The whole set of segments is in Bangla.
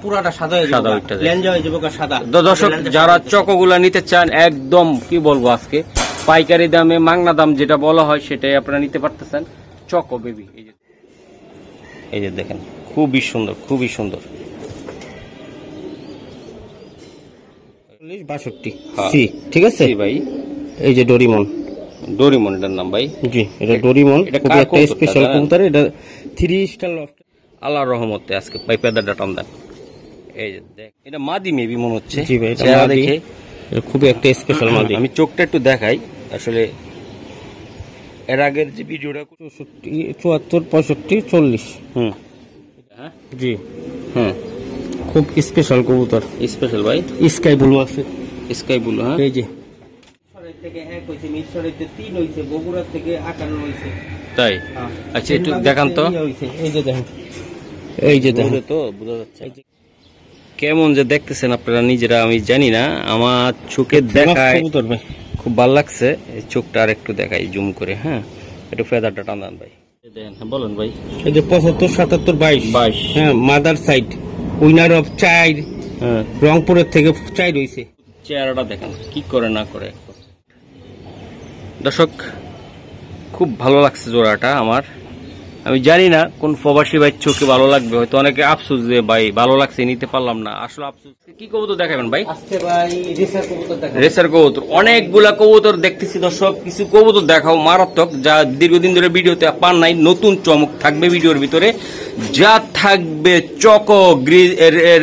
পুরাটা সাদা হয়ে যাবে, লেঞ্জা হয়ে যাবে সাদা। দর্শক যারা চকোগুলা নিতে চান একদম কি বলবো আজকে পাইকারি দামে মাংনা দাম যেটা বলা হয় সেটাই আপনারা নিতে পারতেছেন। চকো বেবি এই যে দেখেন খুবই সুন্দর, খুবই সুন্দর। 62 ঠিক আছে ভাই। এই যে ডোরিমন, ডোরিমন এটার নাম ভাই। জি এটা ডোরিমন, এটা খুব একটা স্পেশাল কবুতর। এটা 3 স্টার লফট। আল্লাহর রহমতে আজকে ভাই পেদারটা টান দেন। এই যে দেখ এটা মাদি মেবি মনে হচ্ছে। জি ভাই এটা মাদি, এটা খুব একটা স্পেশাল মাদি। আমি চোখটা একটু দেখাই আসলে এর আগের যে ভিডিওটা 64 65 40 হ্যাঁ জি খুব স্পেশাল কবুতর। স্পেশাল ভাই স্কাই ব্লু আছে, স্কাই ব্লু। হ্যাঁ এই যে মিরসরাই থেকে 1 হইছে, মিরসরাইতে 3 হইছে, বগুড়া থেকে 58 হইছে। তাই আচ্ছা একটু দেখান তো। এই যে দেখেন, এই যে দেখেন তো বোঝা যাচ্ছে কেমন যে দেখতেছেন আপনারা নিজেরা, আমি জানি না, আমার চোখে দেখায় কবুতর ভাই খুব ভালো লাগছে। এই চোখটা আর একটু দেখাই জুম করে। হ্যাঁ একটু ফেদারটা টান দেন ভাই। বলেন ভাই। এই যে 75 77 22 হ্যাঁ মাদার সাইড উইনার অফ 4 রংপুরের থেকে 4 হইছে। চেহারাটা দেখেন কি করে না করে। দর্শক খুব ভালো লাগছে জোড়াটা আমার। আমি জানি না কোন প্রবাসী ভাই চোখে ভালো লাগবে, হয়তো অনেকে আফসোস যে ভাই ভালো লাগছে নিতে পারলাম না। আসলে আফসোস। কি কবুতর দেখাবেন ভাই? আজকে ভাই রেসার কবুতর দেখাবো। রেসার কবুতর অনেকগুলা কবুতর দেখতেছি দর্শক, কিছু কবুতর দেখাও মারাত্মক যা দীর্ঘদিন ধরে ভিডিওতে পান নাই। নতুন চমক থাকবে ভিডিওর ভিতরে, যা থাকবে চকো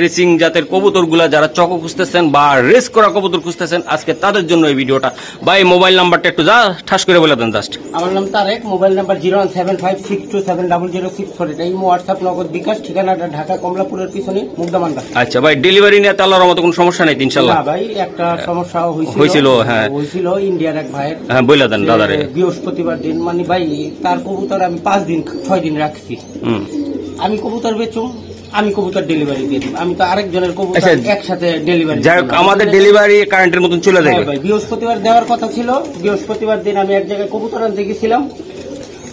রেসিং জাতের কবুতরগুলা। যারা চকো খুঁজতেছেন বা রেস করা কবুতর খুঁজতেছেন আজকে তাদের জন্য এই ভিডিওটা। ভাই মোবাইল নাম্বারটা একটু যা ঠাস করে বলে দেন জাস্ট। আমার নাম তারেক, মোবাইল নাম্বার 01756270064। এটা ইমো হোয়াটসঅ্যাপ নগদ বিকাশ। ঠিকানাটা ঢাকা কমলাপুরের পিছনে মুগদামান্ডা। আচ্ছা ভাই ডেলিভারি নিয়ে আল্লাহর মতো কোনো সমস্যা নাই ইনশাআল্লাহ? না ভাই একটা সমস্যা হয়েছিল। হ্যাঁ হয়েছিল ইন্ডিয়ার এক ভাইয়ের। হ্যাঁ বলে দেন দাদারে। বৃহস্পতিবার দিন মানে ভাই তার কবুতর আমি 5 দিন 6 দিন রাখছি। আমি কবুতর বেচুম, আমি কবুতর ডেলিভারি দিয়ে দিব। আমি তো আরেকজনের কবুতর একসাথে ডেলিভারি। যাই হোক আমাদের ডেলিভারি কারেন্টের মতন চলে যাবে ভাই। বৃহস্পতিবার দেওয়ার কথা ছিল, বৃহস্পতিবার দিন আমি এক জায়গায় কবুতর আনতে গেছিলাম,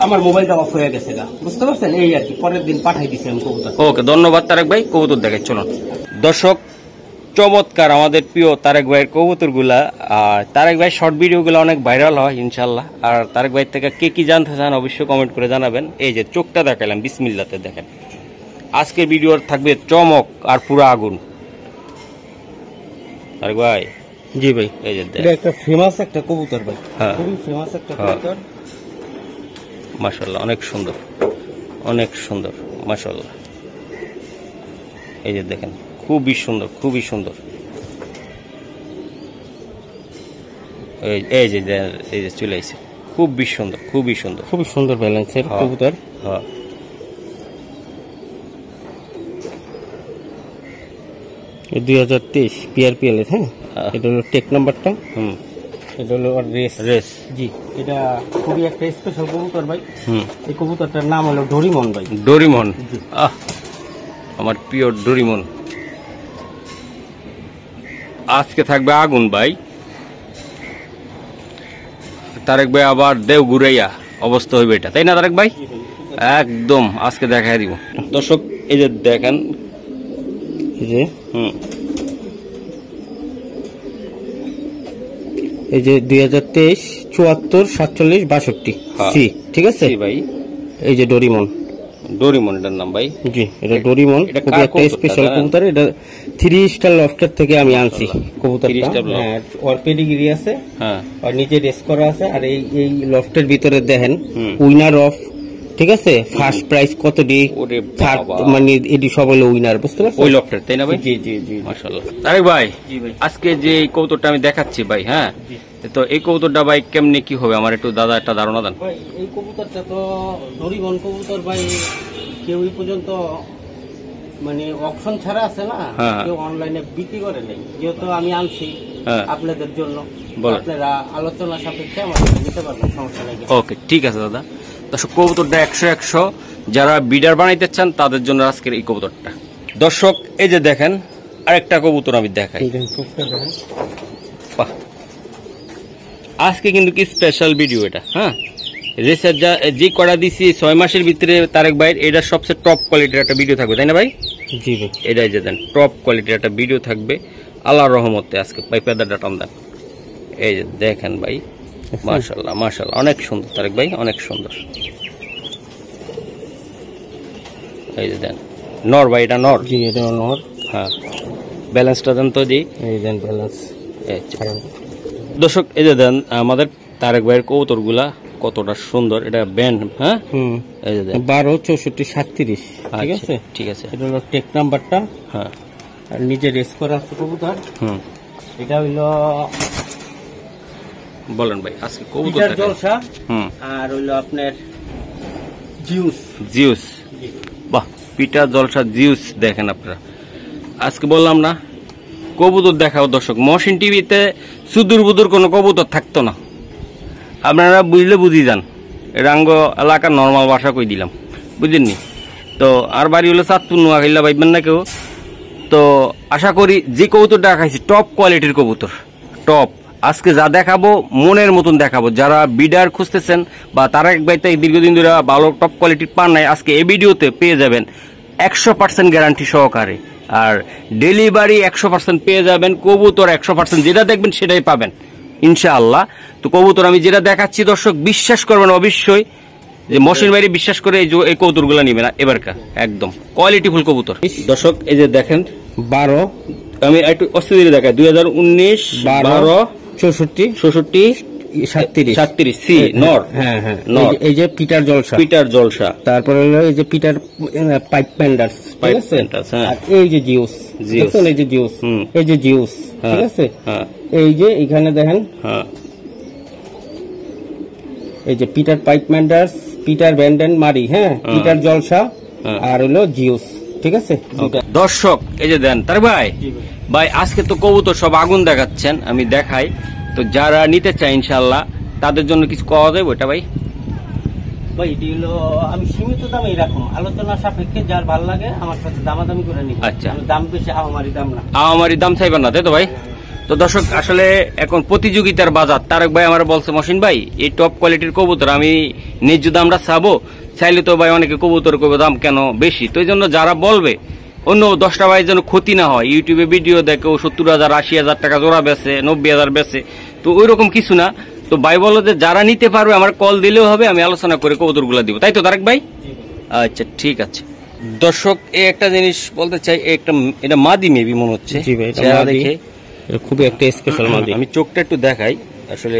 আমার মোবাইলটা অফ হয়ে গেছে গা, বুঝতে পারছেন? এই আর কি, পরের দিন পাঠাই দিছি আমি কবুতর। ওকে ধন্যবাদ তারেক ভাই, কবুতর দেখে চলুন। দর্শক চমৎকার আমাদের প্রিয় তারেক ভাইয়ের কবুতর গুলা। আর তারেক ভাই শর্ট ভিডিও গুলা অনেক ভাইরাল হয় ইনশাল্লাহ। আর তারেক ভাই থেকে কে কি জানতে চান অবশ্যই কমেন্ট করে জানাবেন। এই যে চোখটা দেখালাম বিসমিল্লাতে দেখেন। আজকের ভিডিওর থাকবে চমক আর পুরো আগুন। তারেক ভাই। জি ভাই এই যে এটা একটা ফেমাস একটা কবুতর ভাই। হ্যাঁ খুবই ফেমাস একটা কবুতর। মাশাআল্লাহ অনেক সুন্দর, অনেক সুন্দর মাশাআল্লাহ। এই যে দেখেন খুবই সুন্দর, খুবই সুন্দর। এই যে চলে আসছে, খুবই সুন্দর, খুবই সুন্দর, খুবই সুন্দর ব্যালেন্সের কবুতর। হ্যাঁ এই 2023 পিআরপিএল এর। হ্যাঁ এটা হলো টেক নাম্বারটা। এটা হলো রেস। জি এটা খুবই একটা স্পেশাল কবুতর ভাই। এই কবুতরটার নাম হলো ডোরিমন ভাই। ডোরিমন, আমার প্রিয় ডোরিমন। আজকে থাকবে আগুন ভাই। তারেক ভাই আবার দেও ঘুরাইয়া অবস্থা হইবে এটা, তাই না তারেক ভাই? একদম আজকে দেখাই দিব দর্শক। এই যে দেখেন এই যে এই যে 2023 74 47 62 সি, ঠিক আছে ভাই। এই যে ডোরিমন, ডোরিমন এটার নাম ভাই। জি এটা ডোরিমন, খুব একটা স্পেশাল কবুতর। এটা 3 স্টার লফটের থেকে আমি আনছি কবুতরটা। হ্যাঁ ওর পেডিগ্রি আছে, হ্যাঁ আর নিচে রেস করা আছে। আর এই লফটের ভিতরে দেখেন উইনার অফ, ঠিক আছে, ফার্স্ট প্রাইজ কত ডি, থার্ড মানে এডি সব হলো উইনার, বুঝতে পারছেন? ওই লফটের, তাই না ভাই? জি জি জি মাশাআল্লাহ। তারেক ভাই আজকে যে কবুতরটা আমি দেখাচ্ছি ভাই, হ্যাঁ তো এই কবুতরটা ভাই কেমনে কি হবে আমার একটু দাদা একটা ধারণা দেন ভাই। এই কবুতরটা তো ডোরিমন কবুতর ভাই, কেউ এই পর্যন্ত মানে অপশন ছাড়া আছে না, কেউ অনলাইনে বিক্রি করে নাই। যেহেতু আমি আনছি আপনাদের জন্য, আপনারা আলোচনা সাপেক্ষে আমাদের নিতে পারবেন, সমস্যা নেই। ওকে ঠিক আছে দাদা। দর্শক কবুতরটা 100 যারা বিডার বানাইতে চান তাদের জন্য আজকের এই কবুতরটা। দর্শক এই যে দেখেন আরেকটা কবুতর আমি দেখাই। আজকে কিন্তু কি স্পেশাল ভিডিও এটা। হ্যাঁ রেসার যে করা দিছি 6 মাসের ভিতরে তারেক ভাইয়ের, এটা সবচেয়ে টপ কোয়ালিটির একটা ভিডিও থাকবে, তাই না ভাই? জি ভাই, এটাই যে দেন টপ কোয়ালিটির একটা ভিডিও থাকবে আল্লাহর রহমতে। আজকে ভাই পেদারটা টান দেন, এই যে দেখেন ভাই, মাশাআল্লাহ মাশাআল্লাহ, অনেক সুন্দর তারেক ভাই, অনেক সুন্দর। এই যে দেন নর ভাই, এটা নর। জি এটা নর। হ্যাঁ, ব্যালেন্সটা দেন তো জি। এই দেন ব্যালেন্স। দর্শক এই যে দেন আমাদের তারেক ভাইয়ের কবুতরগুলা কতটা সুন্দর, এটা ব্যান্ড। হ্যাঁ, এই যে দেন 12 64 37। ঠিক আছে, ঠিক আছে, এটা হলো টেক নাম্বারটা। হ্যাঁ, আর নিচে রেস করা আছে কবুতর। এটা হইলো, বলেন ভাই আজকে কবুতর পিটার জলসা। আর হইলো আপনার জিউস। জিউস, বাহ, পিটার জলসা জিউস। দেখেন আপনারা, আজকে বললাম না কবুতর দেখাও দর্শক, মহসিন টিভিতে সুদূর বুদুর কোনো কবুতর থাকতো না, আপনারা বুঝলে বুঝি যান। রাঙ্গ এলাকার নর্মাল ভাষা কই দিলাম, বুঝলেননি তো। আর বাড়ি হলো চাঁদপুর, নোয়াখালী, ভাববেন না কেউ। তো আশা করি যে কবুতরটা দেখাইছি টপ কোয়ালিটির কবুতর, টপ। আজকে যা দেখাবো মনের মতন দেখাবো। যারা বিডার খুঁজতেছেন বা তারা একবাইতে দীর্ঘদিন ধরে ভালো টপ কোয়ালিটির পান নাই, আজকে এই ভিডিওতে পেয়ে যাবেন 100% গ্যারান্টি সহকারে। আর ডেলিভারি 100% পেয়ে যাবেন, কবুতর 100% যেটা দেখবেন সেটাই পাবেন ইনশাআল্লাহ। তো কবুতর আমি যেটা দেখাচ্ছি দর্শক বিশ্বাস করবেন অবশ্যই, যে মহসিন ভাই বিশ্বাস করে এই কবুতরগুলো নিবেন এবারকার, একদম কোয়ালিটিফুল কবুতর। দর্শক এই যে দেখেন 12, আমি একটু অস্থির দেখাই, 2019 12 64 67 37 সি নর। হ্যাঁ হ্যাঁ, এই যে পিটার জলসা, পিটার জলসা। তারপরে হলো এই যে পিটার পাইপ প্যান্ডার্স, ঠিক আছে। আর এই যে জিউস, দেখুন এই যে জিউস, এই যে জিউস, ঠিক আছে। এই যে এখানে দেখেন, এই যে পিটার পাইপ প্যান্ডার্স, পিটার ব্যান্ডেন মারি, হ্যাঁ, পিটার জলসা, আর হলো জিউস, ঠিক আছে। দর্শক এই যে দেন তার ভাই, ভাই আজকে তো কবুতর সব আগুন দেখাচ্ছেন, আমি দেখাই। তো যারা নিতে চায় ইনশাআল্লাহ তাদের জন্য কিছু পাওয়া যাবে ওটা ভাই? ভাই এটি হলো আমি সীমিত দামে এরকম আলোচনা সাপেক্ষে যার ভালো লাগে আমার সাথে দামাদামি করে নিই। আচ্ছা, দাম বেশি আহামারি দাম না, আহামারি দাম চাইবেন না, তাই তো ভাই? তো দর্শক আসলে এখন প্রতিযোগিতার বাজার। তারেক ভাই আমার বলছে মহসিন ভাই এই টপ কোয়ালিটির কবুতর আমি ন্যায্য দামটা চাবো, চাইলে তো ভাই অনেকে কবুতর করবে দাম কেন বেশি। তো এই জন্য যারা বলবে অন্য 10টা ভাই যেন ক্ষতি না হয়, ইউটিউবে ভিডিও দেখে 70,000 80,000 টাকা জোড়া বেচে, 90,000 বেচে, তো ওই রকম কিছু না। তো ভাই বলো যে যারা নিতে পারবে আমার কল দিলেও হবে, আমি আলোচনা করে কবুতর গুলা দিব, তাই তো তারেক ভাই? আচ্ছা ঠিক আছে। দর্শক এই একটা জিনিস বলতে চাই, এটা মাদি মেবি মনে হচ্ছে, দেখে খুবই একটা স্পেশাল মাদি। আমি চোখটা একটু দেখাই। আসলে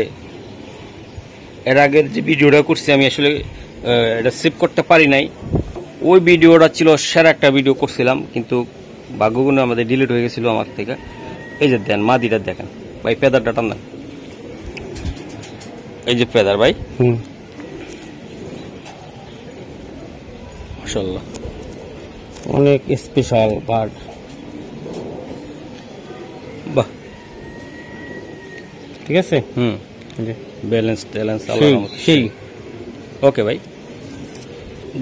এর আগের যে ভিডিওটা করছি আমি আসলে এটা সেভ করতে পারি নাই, ওই ভিডিওটা ছিল সেরা একটা ভিডিও করছিলাম, কিন্তু ভাগ্যগুণে আমাদের ডিলিট হয়ে গেছিল আমার থেকে। এই যে দেন মাদিটা দেখেন ভাই, পেদারটা টান দেন, এই যে পেদার ভাই, মাশাআল্লাহ অনেক স্পেশাল বার্ড। বাহ, ঠিক আছে, ব্যালেন্স সেই ওকে ভাই।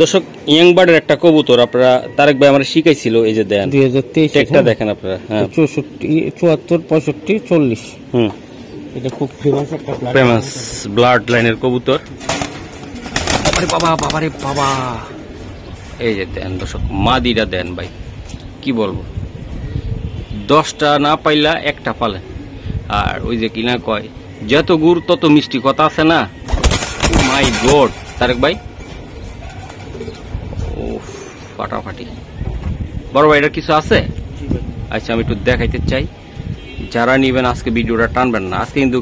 দর্শক ইয়াং বার্ডের একটা কবুতর আপনারা তারেক ভাই আমার শিখাইছিল, এই যে দেন 2023 একটা দেখেন আপনারা, হ্যাঁ 64 74 65 40। এটা খুব ফেমাস একটা ফেমাস ব্লাড লাইনের কবুতর। বাবারে বাবা, বাবারে বাবা, এই যে দেন দর্শক মাদিটা দেন ভাই, কি বলবো, 10টা না পাইলা একটা পালেন। আর ওই যে কিনা কয় যত গুড় তত মিষ্টি, কথা আছে না? মাই গড তারেক ভাই, ও ফাটাফাটি। বড় ভাই এটার কিছু আছে? আচ্ছা আমি একটু দেখাইতে চাই, যারা নিবেন আজকে ভিডিওটা টানবেন না। আজকে কিন্তু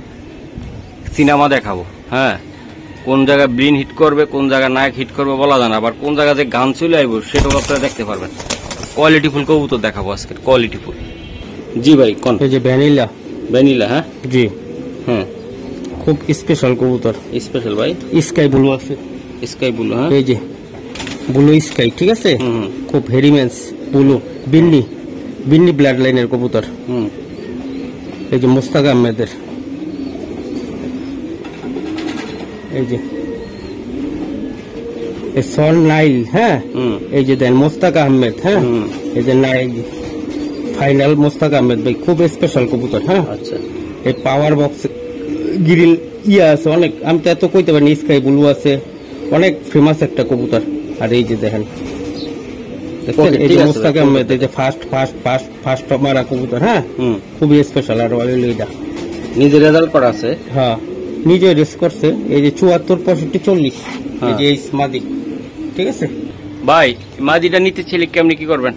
সিনেমা দেখাবো, হ্যাঁ, কোন জায়গায় ব্রিন হিট করবে, কোন জায়গায় নায়ক হিট করবে বলা যায় না, আবার কোন জায়গায় যে গান চলে আসবো সেটাও আপনারা দেখতে পারবেন। কোয়ালিটিফুল কবুতর দেখাবো আজকে, কোয়ালিটিফুল। জি ভাই কোন? এই যে ভ্যানিলা, ভ্যানিলা, হ্যাঁ জি, হ্যাঁ খুব স্পেশাল কবুতর। স্পেশাল ভাই, স্কাই ব্লু আছে, স্কাই ব্লু, হ্যাঁ এই যে ব্লু স্কাই, ঠিক আছে, খুব হেরিমেন্স ব্লু, বিন্নি ব্লাড লাইনের কবুতর। এই যে মোস্তাক আহমেদের, এই যে সন নাইল, হ্যাঁ, এই যে দেন মোস্তাক আহমেদ, হ্যাঁ, এই যে নাইল ফাইনাল মোস্তাক আহমেদ ভাই, খুব স্পেশাল কবুতর। হ্যাঁ আচ্ছা, এই পাওয়ার বক্স গ্রিন ইয়া আছে অনেক, আমি তো এত কইতে পারি। স্কাই ব্লু আছে, অনেক ফেমাস একটা কবুতর। আর এই যে দেখেন দেখছেন এই যে মুস্তাক আহমেদ, এই যে ফার্স্ট মারা কবুতর, হ্যাঁ খুবই স্পেশাল। আর এটা নিজে রেজাল্ট করা আছে, হ্যাঁ নিজে রেস করছে। এই যে 74, 65, 40, এই যে এই মাদি, ঠিক আছে ভাই। মাদিটা নিতে ছেলে কেমনি কি করবেন?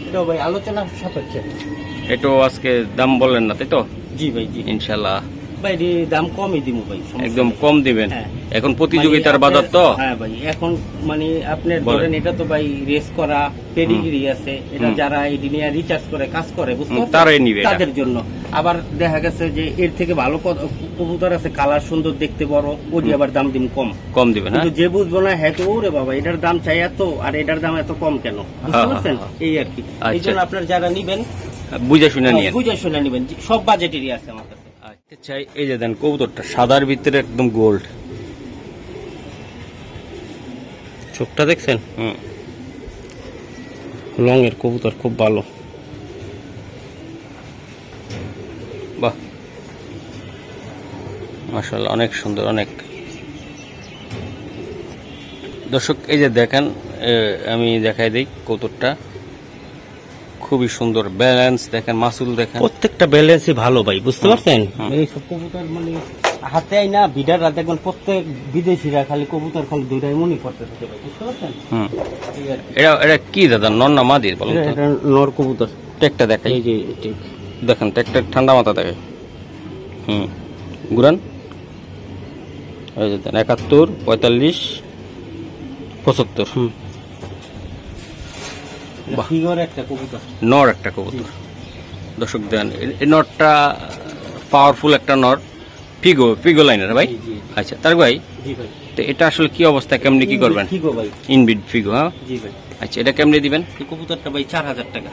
এটা ভাই আলোচনা সাপেক্ষে, একটু আজকে দাম বললেন না তাই তো? জি ভাই, জি ইনশাল্লাহ ভাই দাম কমই দিব ভাই, একদম কম দিবেন। এখন প্রতিযোগিতার বাজার তো। হ্যাঁ ভাই, এখন মানে আপনার ধরেন এটা তো ভাই রেস করা পেডিগ্রি আছে, এটা যারা এই নিয়ে রিচার্জ করে কাজ করে বুঝতে পারছেন, তারাই নিবে তাদের জন্য। আবার দেখা গেছে যে এর থেকে ভালো কবুতর আছে, কালার সুন্দর, দেখতে বড়, ওটি আবার দাম দিন কম দিবেন। কিন্তু যে বুঝবো না, হ্যাঁ তো ওরে বাবা এটার দাম চাই এত, আর এটার দাম এত কম কেন, বুঝতে পারছেন? এই আর কি। এই জন্য আপনার যারা নিবেন বুঝে শুনে নিবেন, সব বাজেটেরই আছে আমার কাছে। চাই এই যে দেন কবুতরটা সাদার ভিতরে একদম গোল্ড, চোখটা দেখছেন? লংয়ের কবুতর, খুব ভালো। বাহ মাশাআল্লাহ, অনেক সুন্দর, অনেক। দর্শক এই যে দেখেন, আমি দেখাই দিই কবুতরটা খুবই সুন্দর, ব্যালেন্স দেখেন, মাসুল দেখেন, প্রত্যেকটা ব্যালেন্সই ভালো ভাই, বুঝতে পারছেন? এই সব কবুতর মানে হাতে আই না ভিডাররা দেখবেন, প্রত্যেক বিদেশিরা খালি কবুতর খালি দুইটাই মনি করতে থাকে ভাই, বুঝতে পারছেন? এটা কি দাদা, নর না মাদির বলেন? এটা নর কবুতর। টেকটা দেখাই, এই যে দেখেন টেকটা ঠান্ডা মাথা দেখে। গুরান এই যে দেন 71, 45, 75। নর একটা কবুতর। দর্শক দেন এই নরটা পাওয়ারফুল একটা নর, ফিগো লাইনের ভাই। আচ্ছা তার ভাই, তো এটা আসলে কি অবস্থা, কেমনি কি করবেন? ইনবিড ফিগো, হ্যাঁ। আচ্ছা এটা কেমনি দিবেন? কবুতরটা ভাই 4000 টাকা।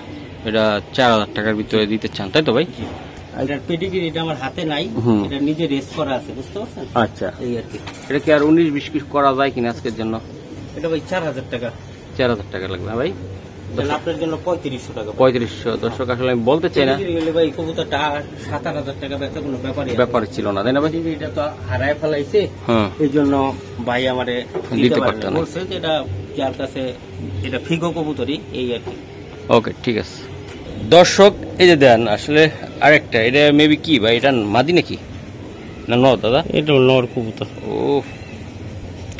এটা 4000 টাকার ভিতরে দিতে চান তাই তো ভাই? এটার পেডিগ্রি এটা আমার হাতে নাই, এটা নিজে রেস করা আছে, বুঝতে পারছেন? আচ্ছা এই আর কি। এটা কি আর 19-20 করা যায় কিনা আজকের জন্য? এটা ভাই 4000 টাকা। 4000 টাকা লাগবে ভাই, আপনার জন্য 3500 টাকা। 3500। দর্শক আসলে আমি বলতে চাই না, ভাই কবুতরটা 7000 টাকা বেচা কোনো ব্যাপার ছিল না তাই না ভাই? এটা তো হারায় ফেলাইছে, এই জন্য ভাই আমারে দিতে পারতেন না, বলছে যে এটা যার কাছে এটা ফিগো কবুতরই, এই আর কি। ওকে ঠিক আছে। দর্শক এই যে দেন আসলে আরেকটা, এটা মেবি কি ভাই, এটা মাদি নাকি না নর দাদা? এটা নর কবুতর। ও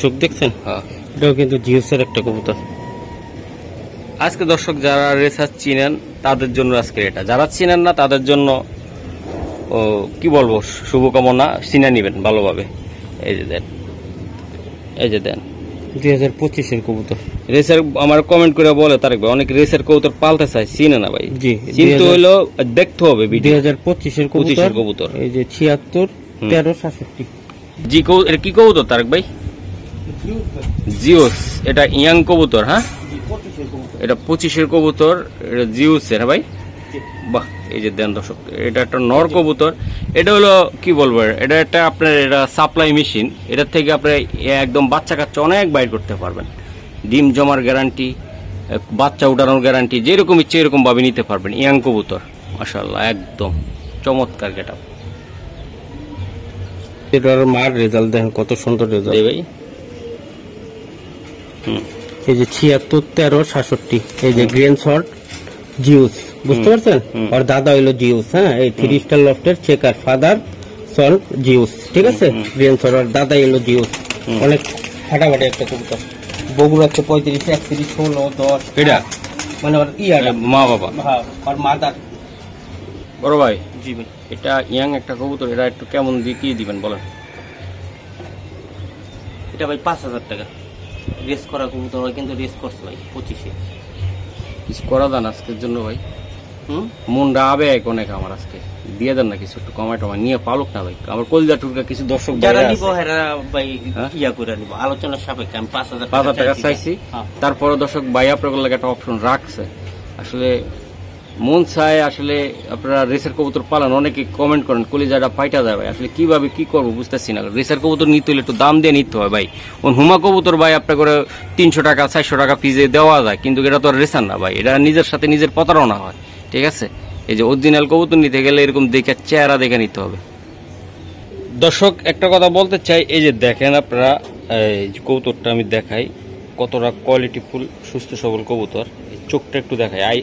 চোখ দেখছেন? হ্যাঁ, এটাও কিন্তু জিওসের একটা কবুতর। আজকে দর্শক যারা রেসার চিনেন তাদের জন্য আজকে এটা, যারা চিনেন না তাদের জন্য কি বলবো, শুভকামনা, চিনে নিবেন ভালোভাবে। এই যে দেন, এই যে দেন 2025-এর কবুতর। রেসার আমার কমেন্ট করে বলে তারেক ভাই অনেক রেসার কবুতর পালতে চায়, চিনে না ভাই। জি, কিন্তু হইলো দেখতে হবে 2025-এর কবুতর। এই যে 76, 13, 67। জি এটা কি কবুতর তারেক ভাই? জিওস। এটা ইয়াং কবুতর, হ্যাঁ এটা 25-এর কবুতর, এটা জিওসের ভাই। বাহ এই যে দেন দর্শক, এটা একটা নর কবুতর। এটা হলো কি বলবো, এটা একটা আপনার এটা সাপ্লাই মেশিন, এটার থেকে আপনি একদম বাচ্চা কাচ্চা অনেক বাইর করতে পারবেন, ডিম জমার গ্যারান্টি, বাচ্চা উঠানোর গ্যারান্টি, যেরকম ইচ্ছে এরকম ভাবে নিতে পারবেন। ইয়াং কবুতর মাশাআল্লাহ, একদম চমৎকার গেটআপ। এটার মার রেজাল্ট দেখেন কত সুন্দর রেজাল্ট ভাই। এই যে 76, 13, 67, এই যে গ্রেন শর্ট জিউস, বুঝতে পারছেন? আর দাদা হইলো জিউস, হ্যাঁ এই 3 স্টার লফটের চেকার, ফাদার সন জিউস, ঠিক আছে? গ্রেন শর্ট আর দাদা হইলো জিউস। অনেক ফাটাফাটি একটা কবুতর। বগুড়া 35, 31, 16, 10। এটা মানে ওর ইয়াটা মা বাবা, হ্যাঁ, আর মাদার। বড় ভাই জি ভাই, এটা ইয়াং একটা কবুতর, এটা একটু কেমন দিয়ে কি দিবেন বলেন? এটা ভাই 5000 টাকা। রেস করা কবুতর, কিন্তু রেস করছে ভাই 25-এ। কিছু করা দেন আজকের জন্য ভাই, মনটা আবেগ অনেক আমার, আজকে দিয়ে দেন না কিছু, একটু কমাই টমাই নিয়ে পালুক না ভাই। আমার কলজা টুরকা কিছু দর্শক যারা নিব হেরা ভাই ইয়া করে নিব, আলোচনার সাপেক্ষে আমি 5000 টাকা চাইছি। তারপরে দর্শক ভাই আপনাদের লাগে একটা অপশন রাখছে, আসলে মন চায় আসলে আপনারা রেসের কবুতর পালান, অনেকে কমেন্ট করেন কলিজাটা ফাইটা যায় ভাই, আসলে কিভাবে কি করবো বুঝতেছি না। রেসের কবুতর নিতে হলে একটু দাম দিয়ে নিতে হয় ভাই। হুমা কবুতর ভাই আপনার করে 300 টাকা 400 টাকা পিজে দেওয়া যায়, কিন্তু এটা তো আর রেসার না ভাই, এটা নিজের সাথে নিজের প্রতারণা হয়, ঠিক আছে? এই যে অরিজিনাল কবুতর নিতে গেলে এরকম দেখে চেহারা দেখে নিতে হবে। দর্শক একটা কথা বলতে চাই, এই যে দেখেন আপনারা, এই কবুতরটা আমি দেখাই, কতটা কোয়ালিটিফুল সুস্থ সবল কবুতর। চোখটা একটু দেখায়,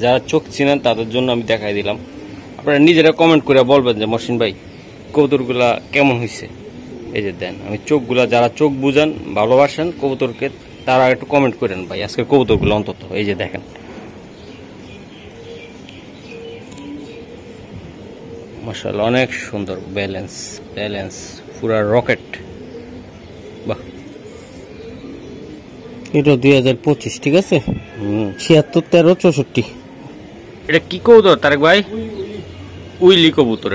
যারা চোখ চিনেন তাদের জন্য আমি দেখাই দিলাম। আপনারা নিজেরা কমেন্ট করে বলবেন যে মহসিন ভাই কবুতরগুলা কেমন হয়েছে। এই যে দেন, আমি চোখগুলা, যারা চোখ বুঝেন ভালোবাসেন কবুতরকে তারা একটু কমেন্ট করেন ভাই আজকের কবুতরগুলো অন্তত। এই যে দেখেন মাশাআল্লাহ অনেক সুন্দর, ব্যালেন্স পুরা রকেট। বাহ, এটা 2025, ঠিক আছে। 76 13 64। এটা কি কবুতর তারেক ভাই? উইলি কবুতর।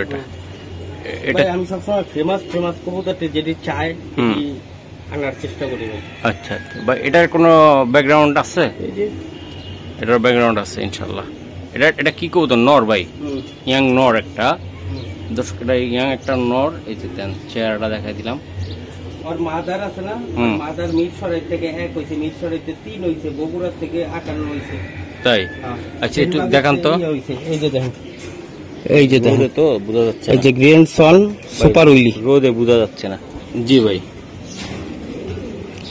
এটা আমি সবসময় ফেমাস কবুতরটি যেটি চাই আনার চেষ্টা করি। আচ্ছা ভাই, এটার কোনো ব্যাকগ্রাউন্ড আছে? এটার ব্যাকগ্রাউন্ড আছে ইনশাল্লাহ। এটা কি কবুতর? নর ভাই, ইয়াং নর একটা। দর্শক, এটা ইয়াং একটা নর। এই যে দেন চেহারাটা দেখাই দিলাম। আর মাদার আছে না, মাদার মিরসরাই থেকে 1 হইছে, মিরসরাইতে 3 হইছে, বগুড়া থেকে 58 হইছে। তাই? আচ্ছা একটু দেখান তো। এই যে দেখেন, এই যে দেখেন, তো বোঝা যাচ্ছে। এই যে গ্রিন সন সুপার উইলি, রোদে বোঝা যাচ্ছে না। জি ভাই,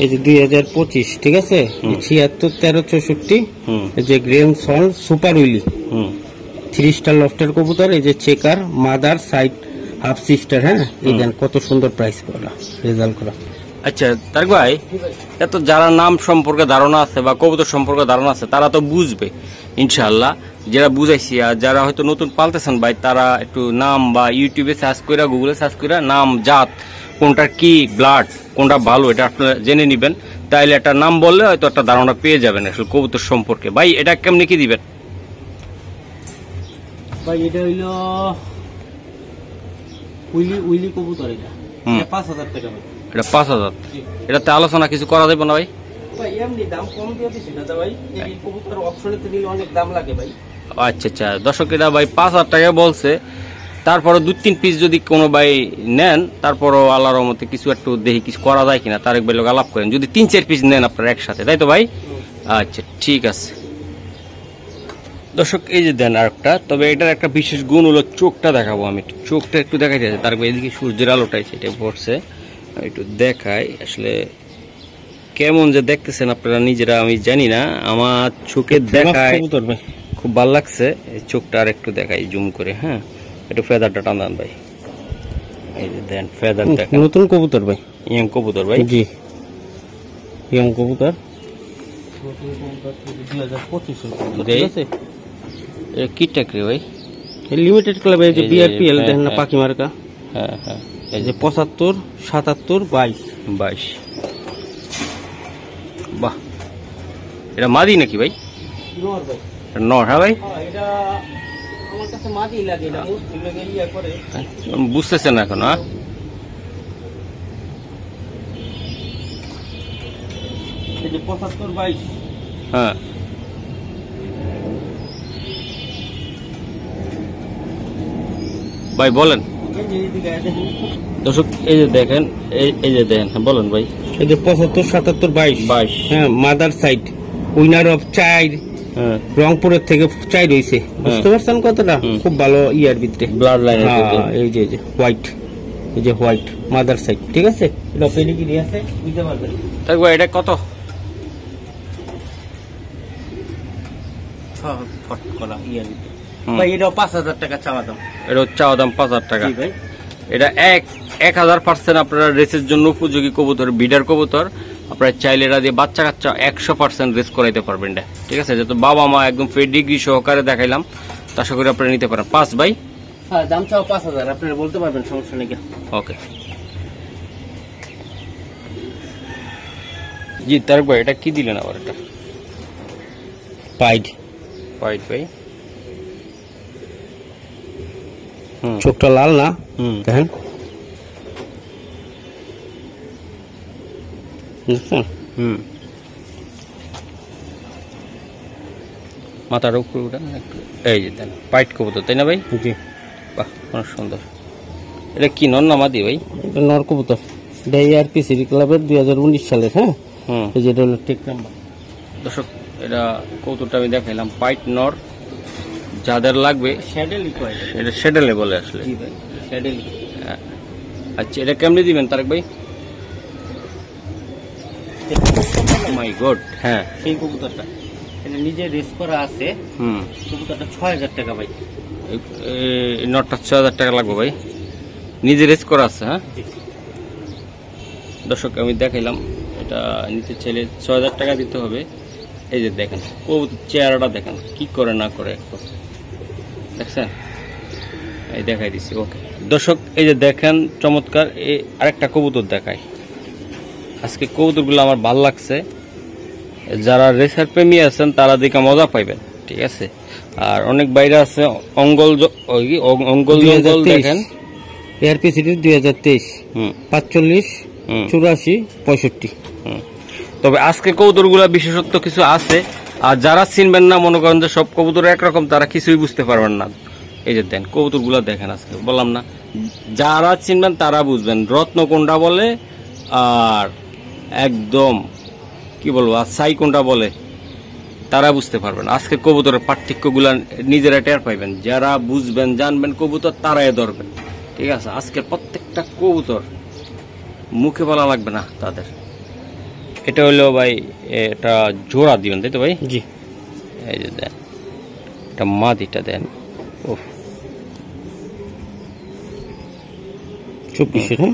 এই যে 2025, ঠিক আছে। 76 13 64। এই যে গ্রিন সন সুপার উইলি 3 স্টার লফটের কবুতর। এই যে checker, mother, side, half sister. হ্যাঁ, এই দেন কত সুন্দর প্রাইস করা, রেজাল্ট করা। আচ্ছা তারেক ভাই, এত যারা নাম সম্পর্কে ধারণা আছে বা কবুতর সম্পর্কে ধারণা আছে তারা তো বুঝবে ইনশাআল্লাহ। যারা বুঝাইছি, আর যারা হয়তো নতুন পালতেছেন ভাই, তারা একটু নাম বা ইউটিউবে সার্চ করে, গুগলে সার্চ করে নাম, জাত, কোনটার কি ব্লাড, কোনটা ভালো, এটা আপনারা জেনে নেবেন। তাইলে একটা নাম বললে হয়তো একটা ধারণা পেয়ে যাবেন আসলে কবুতর সম্পর্কে। ভাই এটা কেমনি কি দিবেন? ভাই এটা হইলো উইলি কবুতর। এটা 5000 টাকা। এটা 5000। এটাতে আলোচনা কিছু করা যাবে না ভাই? ভাই এমনি দাম কম দিয়ে দিছি না ভাই, এই কবুতর অপশনেতে নিলে অনেক দাম লাগে ভাই। আচ্ছা দর্শক, এটা ভাই 5000 টাকা বলছে। তারপরে 2-3 পিস যদি কোনো ভাই নেন, তারপরও আল্লাহর রহমতে কিছু একটু দেখি কিছু করা যায় কিনা। তারেক ভাই লোক আলাপ করেন, যদি 3-4 পিস নেন আপনারা একসাথে, তাই তো ভাই? আচ্ছা ঠিক আছে দর্শক, এই যে দেন আরেকটা। তবে এটার একটা বিশেষ গুণ হলো চোখটা দেখাবো আমি। চোখটা একটু দেখাই যাচ্ছে। তারপর এদিকে সূর্যের আলোটাই সেটা পড়ছে, একটু দেখাই আসলে কেমন যে দেখতেছেন আপনারা নিজেরা, আমি জানি না। আমার চোখে দেখায় খুব ভালো লাগছে। এই চোখটা আর একটু দেখাই জুম করে। হ্যাঁ, একটু ফেদারটা টানান ভাই। এই যে দেন ফেদার দেখেন, নতুন কবুতর ভাই, ইয়াং কবুতর ভাই। জি, ইয়াং কবুতর, নতুন কবুতর 2025 ঠিক আছে। এটা কি টাকরে ভাই? লিমিটেড ক্লাব, এই যে বিআরপিএল দেখেন না, পাখি মার্কা। হ্যাঁ, এই যে 75 77 22। বাহ, এটা মাদি নাকি ভাই? নর ভাই, নর। হ্যাঁ ভাই, এটা আমার কাছে মাদি লাগে না, মুসলিম লাগে ইয়া করে। বুঝতেছেন না এখন? এই যে 75 22। হ্যাঁ ভাই বলেন। দর্শক এই যে দেখেন, এই যে দেখেন। হ্যাঁ বলেন ভাই। এই যে 75 77 22। হ্যাঁ, mother side, winner of child. হ্যাঁ, রংপুরের থেকে 4 হইছে, বুঝতে পারছেন কতটা? খুব ভালো ইয়ার ভিতরে ব্লাড লাইন। এই যে হোয়াইট, এই যে হোয়াইট মাদার সাইড, ঠিক আছে। এটা পেডিগ্রি আছে, বুঝতে পারবেন। তাই ভাই এটা কত? ভাই এটা 5000 টাকা চাওয়া দাম। এটা চাওয়া দাম 5000 টাকা। এটা 1000% আপনারা রেসের জন্য উপযোগী কবুতর, বিডার কবুতর। আপনারা চাইলে এরা দিয়ে বাচ্চা কাচ্চা 100% রেস করাইতে পারবেন। ঠিক আছে, যেহেতু বাবা মা একদম পেডিগ্রি সহকারে দেখাইলাম, তা আশা করি আপনারা নিতে পারেন। 5 ভাই? হ্যাঁ, দাম চাও 5000, আপনারা বলতে পারবেন, সমস্যা নেই। ওকে জি। তারপর এটা কি দিলেন আবার? এটা পাইড ভাই। চোখটা লাল না, দেখেন, বুঝছেন? মাথার উপরে উঠান একটু। এই যে দেন পাইট কবুতর, তাই না ভাই? জি। বাহ, অনেক সুন্দর। এটা কি নর না মাদি ভাই? এটা নর কবুতর। এটা ARPCB ক্লাবের 2019 সালের। হ্যাঁ, এই যে এটা হলো টেক নাম্বার। দর্শক, এটা কবুতরটা আমি দেখাইলাম, পাইট নর। যাদের লাগবে এটা শ্যাডেলে বলে আসলে। আচ্ছা, এটা কেমনি দিবেন তারেক ভাই? মাই গড। হ্যাঁ, সেই কবুতরটা এটা নিজে রেস করা আছে। কবুতরটা 6000 টাকা ভাই। এই নটটা 6000 টাকা লাগবে ভাই, নিজে রেস করা আছে। হ্যাঁ দর্শক আমি দেখাইলাম, এটা নিচে ছেলে 6000 টাকা দিতে হবে। এই যে দেখেন কবুতর চেহারাটা দেখেন কি করে না করে, দেখছেন? এই দেখাই দিছি। ওকে দর্শক এই যে দেখেন চমৎকার আরেকটা কবুতর দেখাই। আজকে কবুতরগুলো আমার ভালো লাগছে, যারা রেসার প্রেমী আছেন তারা দেখে মজা পাইবেন, ঠিক আছে? আর অনেক বাইরে আছে অঙ্গল জঙ্গল দেখেন এআরপি সিরিজ 2023 45 84 65। তবে আজকে কবুতরগুলা বিশেষত্ব কিছু আছে, আর যারা চিনবেন না মনে করেন যে সব কবুতর একরকম, তারা কিছুই বুঝতে পারবেন না। এই যে দেন কবুতরগুলা দেখেন, আজকে বললাম না যারা চিনবেন তারা বুঝবেন রত্ন কোনটা বলে আর একদম কি বলবো আর সাই কোনটা বলে তারা বুঝতে পারবেন। আজকে কবুতরের পার্থক্যগুলা নিজেরা টের পাইবেন, যারা বুঝবেন জানবেন কবুতর তারাই ধরবেন, ঠিক আছে? আজকের প্রত্যেকটা কবুতর মুখে বলা লাগবে না তাদের। এটা হলো ভাই এটা জোড়া দিবেন তাই তো ভাই? জি। এই যে দেন এটা মাদিটা দেন। ওহ 24।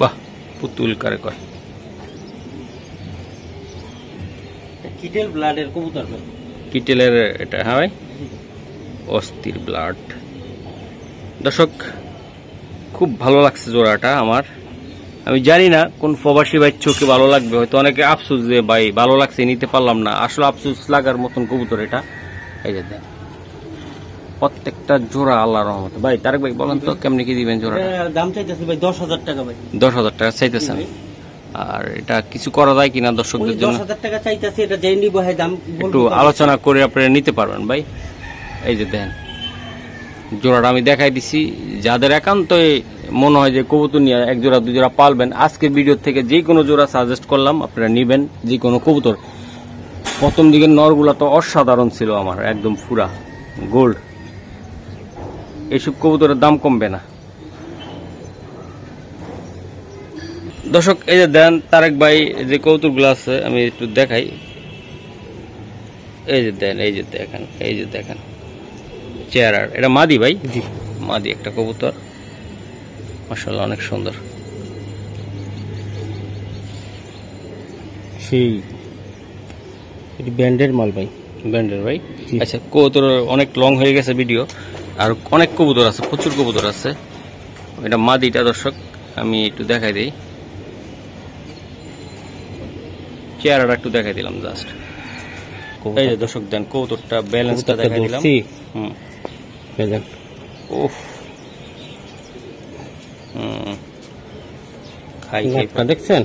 বাহ পুতুল কারে কয়। কিটেল ব্লাডের কবুতর ভাই। কিটেলের এটা? হ্যাঁ ভাই, অস্থির ব্লাড। দর্শক খুব ভালো লাগছে জোড়াটা আমার। আমি জানি না কোন প্রবাসী ভাই চোখে ভালো লাগবে, হয়তো অনেকে আফসোস যে ভাই ভালো লাগছে নিতে পারলাম না। আসলে আফসোস লাগার মতন কবুতর এটা। এই যে দেন প্রত্যেকটা জোড়া আল্লাহর রহমতে। ভাই তারেক ভাই বলেন তো কেমনি কি দিবেন জোড়াটা? দাম চাইতেছি ভাই 10000 টাকা ভাই। 10000 টাকা চাইতেছেন? আর এটা কিছু করা যায় কিনা দর্শকদের জন্য? 10000 টাকা চাইতেছি, এটা যেই নিব হয় দাম একটু আলোচনা করে আপনারা নিতে পারবেন ভাই। এই যে দেন জোড়াটা আমি দেখাই দিছি, যাদের একান্তই মনে হয় যে কবুতর নিয়ে এক জোড়া দুই জোড়া পালবেন, আজকের ভিডিও থেকে যে কোনো জোড়া সাজেস্ট করলাম, আপনারা নিবেন যে কোনো কবুতর। প্রথম দিকের নরগুলা তো অসাধারণ ছিল আমার, একদম পুরা গোল্ড। এইসব কবুতরের দাম কমবে না দর্শক। এই যে দেন তারেক ভাই যে কবুতরগুলো আছে আমি একটু দেখাই। এই যে দেন, এই যে দেখেন, এই যে দেখেন চেহারার, এটা মাদি ভাই? জি মাদি একটা কবুতর, মাশাআল্লাহ অনেক সুন্দর। সেই এটি ব্যান্ডের মাল ভাই। ব্যান্ডের ভাই? আচ্ছা কবুতর অনেক লং হয়ে গেছে ভিডিও, আর অনেক কবুতর আছে, প্রচুর কবুতর আছে। এটা মাদিটা দর্শক আমি একটু দেখাই দিই, চেহারাটা একটু দেখাই দিলাম জাস্ট। এই যে দর্শক দেন কবুতরটা ব্যালেন্সটা দেখাই দিলাম। ওহ খাই দেখছেন?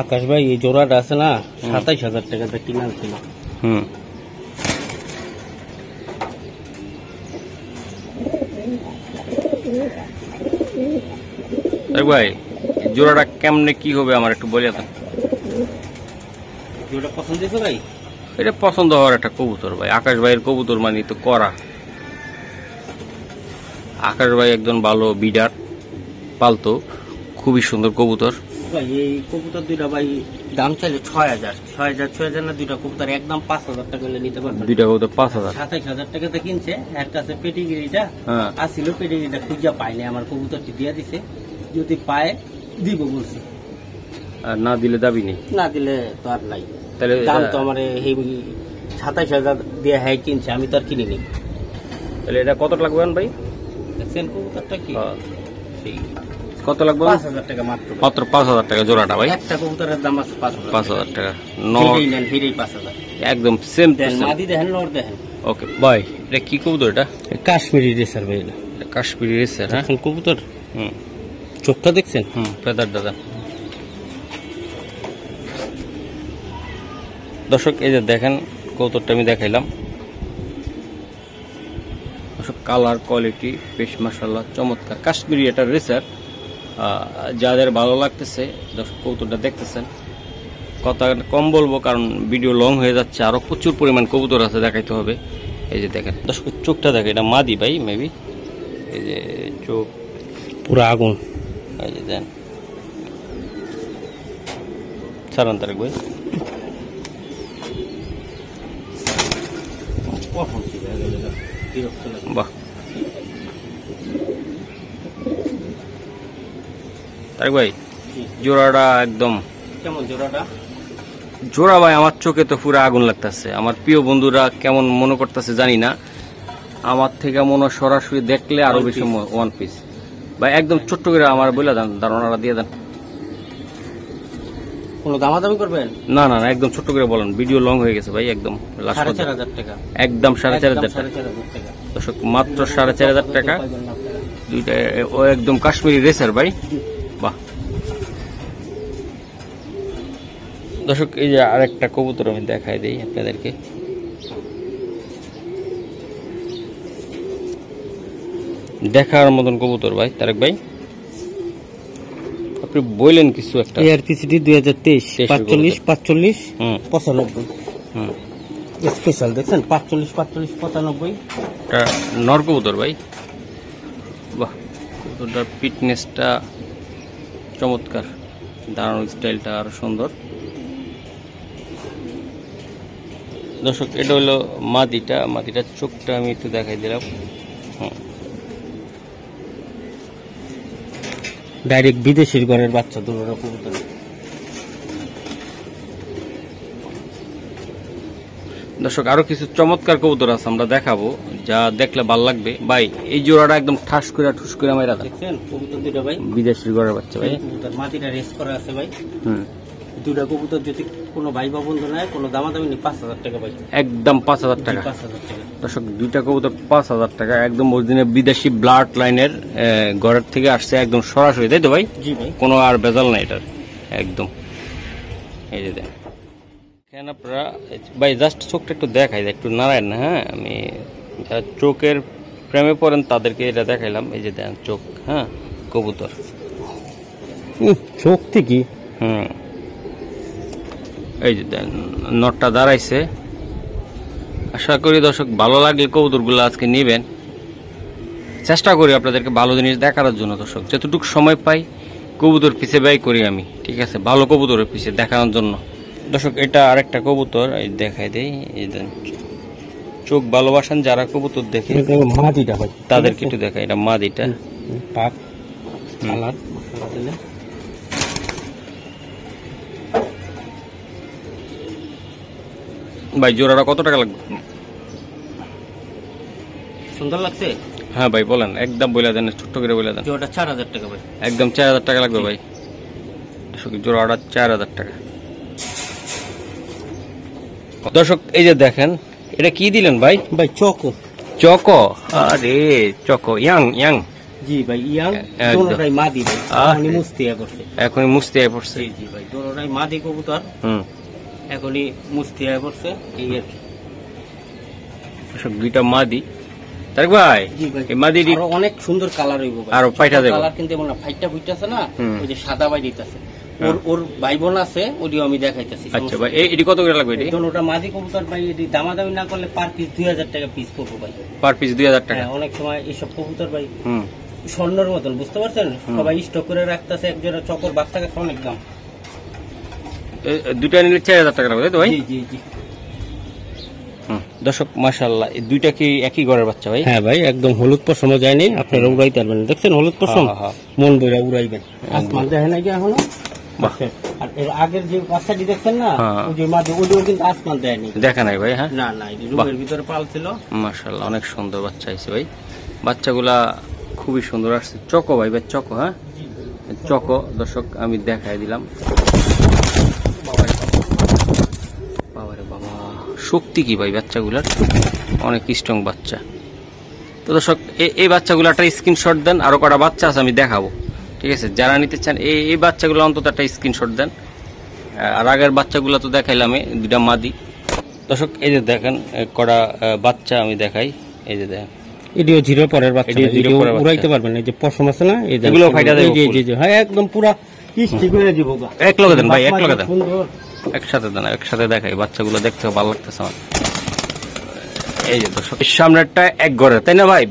আকাশ ভাই এই জোড়াটা আছে না 27000 টাকাতে কিনা ছিল। ভাই জোড়াটা কেমনে কি হবে আমার একটু বলে দেন। জোড়া পছন্দ হয়েছে ভাই? এটা পছন্দ হওয়ার একটা কবুতর ভাই। আকাশ ভাইয়ের কবুতর মানে তো করা। আকাশ ভাই একজন ভালো বিডার পালতো, খুবই সুন্দর কবুতর ভাই। এই কবুতর দুইটা ভাই দাম চাইলে 6000 না, দুইটা কবুতর একদম 5000 টাকা হলে নিতে পারবেন। দুইটা কবুতর 5000 27000 টাকাতে কিনছে। একটা আছে পেডিগ্রিটা, আসছিল পেডিগ্রিটা খুঁজা পাইনি, আমার কবুতরটি দিয়ে দিছে, যদি পায় দিব বলছি। আর না দিলে দাবি নেই? না দিলে তো আর নাই। তাহলে দাম তো আমার 27000 দিয়ে হ্যাঁ কিনছে, আমি তো আর কিনিনি। তাহলে এটা কত লাগবে ভাই? দেখছেন কবুতরটা কি কত লাগবে? 5000 টাকা মাত্র। মাত্র 5000 টাকা জোড়াটা ভাই? একটা কবুতরের দাম আছে 5000 টাকা। হিরেই 5000 একদম সেম। মাদি দেখেন, নর দেখেন। ওকে ভাই এটা কি কবুতর? এটা কাশ্মীরি রেসার ভাই। এটা কাশ্মীরি রেসার? হ্যাঁ কবুতর চোখটা দেখছেন? ফেদার দাদা। দর্শক এই যে দেখেন কবুতরটা আমি দেখাইলাম, কালার কোয়ালিটি বেশ মাশাআল্লাহ চমৎকার। কাশ্মীরি এটা রেসার, যাদের ভালো লাগতেছে দর্শক কবুতরটা দেখতেছেন। কথা কম বলবো কারণ ভিডিও লং হয়ে যাচ্ছে, আরো প্রচুর পরিমাণ কবুতর আছে দেখাইতে হবে। এই যে দেখেন দর্শক চোখটা দেখে, এটা মাদি ভাই মেবি। এই যে চোখ পুরো আগুন। এই যে দেন সারান তারেক ভাই। বাহ তারেক ভাই জোড়াটা একদম কেমন জোড়াটা? জোড়া ভাই আমার চোখে তো পুরো আগুন লাগতেছে। আমার প্রিয় বন্ধুরা কেমন মনে করতেছে জানি না, আমার থেকে মনে সরাসরি দেখলে আরো বেশি ওয়ান পিস ভাই একদম ছোট্ট করে আমার বলে দেন, ধারণাটা দিয়ে দেন। কোনো দামাদামি করবেন? না না না একদম ছোট্ট করে বলেন, ভিডিও লং হয়ে গেছে ভাই। একদম 4,500 টাকা, একদম 4,500 টাকা দর্শক, মাত্র 4,500 টাকা দুইটা। ও একদম কাশ্মীরি রেসার ভাই, বাহ। দর্শক এই যে আরেকটা কবুতর আমি দেখাই দিই আপনাদেরকে। দেখার মতন কবুতর ভাই তারেক ভাই, আপনি বললেন কিছু একটা। ARPCD 2023 45 45 95 স্পেশাল দেখছেন 45 45 95 এটা নর কবুতর ভাই, বাহ। কবুতরটার ফিটনেসটা চমৎকার, দাঁড়ানোর স্টাইলটা আরো সুন্দর। দর্শক এটা হলো মাদিটা, মাদিটার চোখটা আমি একটু দেখাই দিলাম। ডাইরেক্ট বিদেশির ঘরের বাচ্চা দুটো কবুতর। দর্শক আরো কিছু চমৎকার কবুতর আছে আমরা দেখাবো, যা দেখলে ভালো লাগবে ভাই। এই জোড়াটা একদম ঠাস করে ঠুস করে মাইরা দেখছেন কবুতর দুটো ভাই, বিদেশির ঘরের বাচ্চা ভাই। কবুতর মাটিটা রেস করা আছে ভাই। দুটা কবুতর যদি কোনো ভাই বা বন্ধু নেয় কোনো দামাদামি নেই, 5,000 টাকা ভাই, একদম 5,000 টাকা। 5,000 টাকা দর্শক দুইটা কবুতর 5,000 টাকা, একদম অরিজিনাল বিদেশি ব্লাড লাইনের ঘরের থেকে আসছে একদম সরাসরি, তাই তো ভাই? জি ভাই, কোনো আর ভেজাল নাই এটার একদম। এই যে দেন আপনারা ভাই, জাস্ট চোখটা একটু দেখাই, একটু নাড়ায় না। হ্যাঁ, আমি চোখের প্রেমে পড়েন তাদেরকে এটা দেখাইলাম। এই যে দেন চোখ, হ্যাঁ কবুতর চোখ থেকে এই যে দেন নটটা দাঁড়াইছে। আশা করি দর্শক ভালো লাগলে কবুতরগুলো আজকে নেবেন। চেষ্টা করি আপনাদেরকে ভালো জিনিস দেখানোর জন্য দর্শক, যতটুকু সময় পাই কবুতর পিছে ব্যয় করি আমি, ঠিক আছে, ভালো কবুতরের পিছে দেখানোর জন্য। দর্শক এটা আরেকটা কবুতর, এই দেখাই দেই। এই দেন চোখ ভালোবাসেন যারা কবুতর দেখে মাদিটা ভাই, তাদেরকে একটু দেখাই। এটা মাদিটা, পাক কালার দিলে ভাই জোড়াটা কত টাকা লাগবে? সুন্দর লাগছে। হ্যাঁ ভাই বলেন, একদম বলে দেন, ছোট্ট করে বলে দেন। জোড়াটা 4,000 টাকা ভাই, একদম 4,000 টাকা লাগবে ভাই। জোড়াটা 4,000 টাকা। দর্শক এই যে দেখেন, এটা কি দিলেন ভাই? ভাই চকো, চকো, আরে চকো ইয়াং ইয়াং। জি ভাই ইয়াং, দোনোটাই মাদি ভাই, এখনই মুস্তিয়া করছে, এখনই মুস্তিয়া পড়ছে। জি ভাই দোনোটাই মাদি কবুতর, এখনই মুস্তিয়া করছে। এই আর কি সব দুইটা মাদি। তারেক ভাই এই মাদি অনেক সুন্দর কালার হইব ভাই, আর পাইটা দেব কালার কিন্তু এমন না, ফাইটটা ফুটতেছে না, ওই যে সাদা বাই দিতেছে। ওর ভাই বোন আছে, ওডিও আমি দেখাইতেছি। আচ্ছা ভাই এটি কত করে লাগবে? এটি দোনোটা মাদি কবুতর ভাই, এটি দামাদামি না করলে পার পিস 2,000 টাকা পিস পড়বো ভাই, পার পিস 2,000 টাকা। অনেক সময় এইসব কবুতর ভাই স্বর্ণের মতন, বুঝতে পারছেন, সবাই স্টক করে রাখতেছে, একজোড়া চকর বাচ্চা কাছে অনেক দাম। দুইটা নিলে 4,000 টাকা লাগবে, তাই তো ভাই? জি জি জি। দর্শক মাশাআল্লাহ, এই দুইটা কি একই ঘরের বাচ্চা ভাই? হ্যাঁ ভাই, একদম হলুদ পশমও যায়নি, আপনারা উড়াইতে পারবেন। দেখছেন হলুদ পশম, মন বইরা উড়াইবেন। আসমান দেখেন না কি এখনো? আর এর আগের যে বাচ্চাটি দেখছেন না, ওই যে মাঝে ওইটাও কিন্তু আসমান দেয়নি, দেখা নাই ভাই। হ্যাঁ না না, রুমের ভিতরে পাল ছিল। মাশাআল্লাহ অনেক সুন্দর বাচ্চা হয়েছে ভাই, বাচ্চাগুলা খুবই সুন্দর আসছে। চকো ভাই, ভাই চকো, হ্যাঁ চকো। দর্শক আমি দেখাই দিলাম। বাবারে বাবা, শক্তি কি ভাই বাচ্চাগুলার, অনেক স্ট্রং বাচ্চা। তো দর্শক এই বাচ্চাগুলো একটা স্ক্রিনশট দেন, আরো কটা বাচ্চা আছে আমি দেখাবো, ঠিক আছে? যারা নিতে চান এই বাচ্চাগুলো অন্তত একটা স্ক্রিনশট দেন। আর আগের বাচ্চাগুলো তো দেখাইলাম, দুইটা মাদি। দর্শক এই যে দেখেন কটা বাচ্চা আমি দেখাই। এই যে দেখেন এটিও জিরো পরের বাচ্চা, উড়াইতে পারবেন। এই যে পশম আছে না, এগুলো ফাইটা দেব। জি জি, হ্যাঁ একদম পুরা কিস্তি করে দিব। এক লগে দেন ভাই, এক লগে দেন, একসাথে দেন, একসাথে দেখাই। বাচ্চাগুলো দেখতে ভালো লাগতেছে আমার। এই যে দর্শক সামনেরটা এক ঘরের, তাই না ভাই?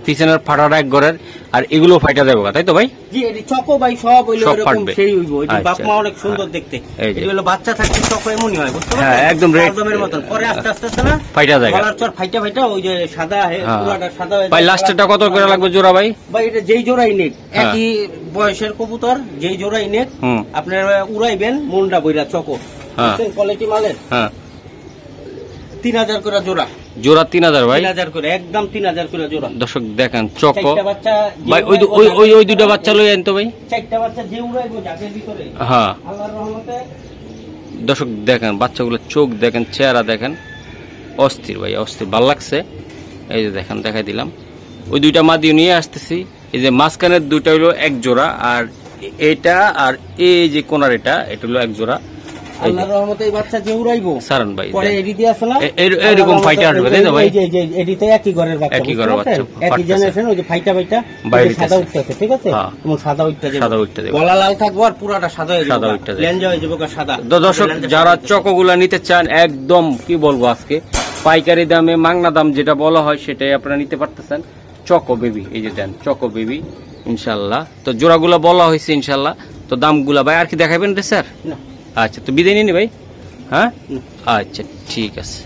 পিছনের ফাটাটা এক ঘরের, আর এগুলো ফাইটা দেবো, তাই তো ভাই? জি, এটি চকো ভাই সব হইলো এরকম সেই হইব। এই যে বাপ মা অনেক সুন্দর দেখতে, এই হলো বাচ্চা থাকতে চকো এমনই হয়, বুঝতে পারছেন? হ্যাঁ, একদম একদমের মতন। পরে আস্তে আস্তে না ফাইটা যায়, গলার চর ফাইটা ওই যে সাদা পুরাটা সাদা হয়ে যায়। ভাই লাস্টেরটা কত করে লাগবে জোড়া ভাই? ভাই এটা যেই জোড়াই নেক, একই বয়সের কবুতর, যেই জোড়াই নেক আপনারা উড়াইবেন মনটা বইরা চকো, বুঝছেন? কোয়ালিটি মালের। হ্যাঁ, 3000 করে জোড়া। জোড়া 3000 ভাই? 3000 করে, একদম 3000 করে জোড়া। দর্শক দেখেন চকো ভাই, ওই দুইটা বাচ্চা লই আনতো ভাই, 4টা বাচ্চা যে উড়াইবো জাতের ভিতরে। হ্যাঁ, আল্লাহর রহমতে। দর্শক দেখেন বাচ্চাগুলো, চোখ দেখেন, চেহারা দেখেন, অস্থির ভাই, অস্থির, ভালো লাগছে। এই যে দেখেন, দেখাই দিলাম। ওই দুইটা মাদি নিয়ে আসতেছি। এই যে মাঝখানের দুইটা হলো এক জোড়া, আর এটা আর এই যে কোনার এটা হলো এক জোড়া। আল্লাহর রহমতে এই বাচ্চা যে উড়াইবো সারন ভাই, পরে এডিতে আছে না এরকম ফাইটা আসবে, তাই না ভাই? এই যে এডিতে একই ঘরের বাচ্চা, একই ঘরের বাচ্চা, একই জেনারেশন। ওই যে ফাইটা সাদা উঠতেছে, ঠিক আছে? এবং সাদা উঠতে যাবে, গলা লাল থাকবে আর পুরাটা সাদা হয়ে যাবে, লেঞ্জা হয়ে যাবে সাদা। দর্শক যারা চকোগুলা নিতে চান, একদম কি বলবো আজকে পাইকারি দামে, মাংনা দাম যেটা বলা হয় সেটাই আপনারা নিতে পারতেছেন। চকো বেবি, এই যে দেন চকো বেবি ইনশাল্লাহ। তো জোড়াগুলা বলা হয়েছে ইনশাল্লাহ। তো দামগুলা ভাই আর কি দেখাবেন রে স্যার? আচ্ছা, তো বিদায় নিন ভাই। হ্যাঁ, আচ্ছা ঠিক আছে।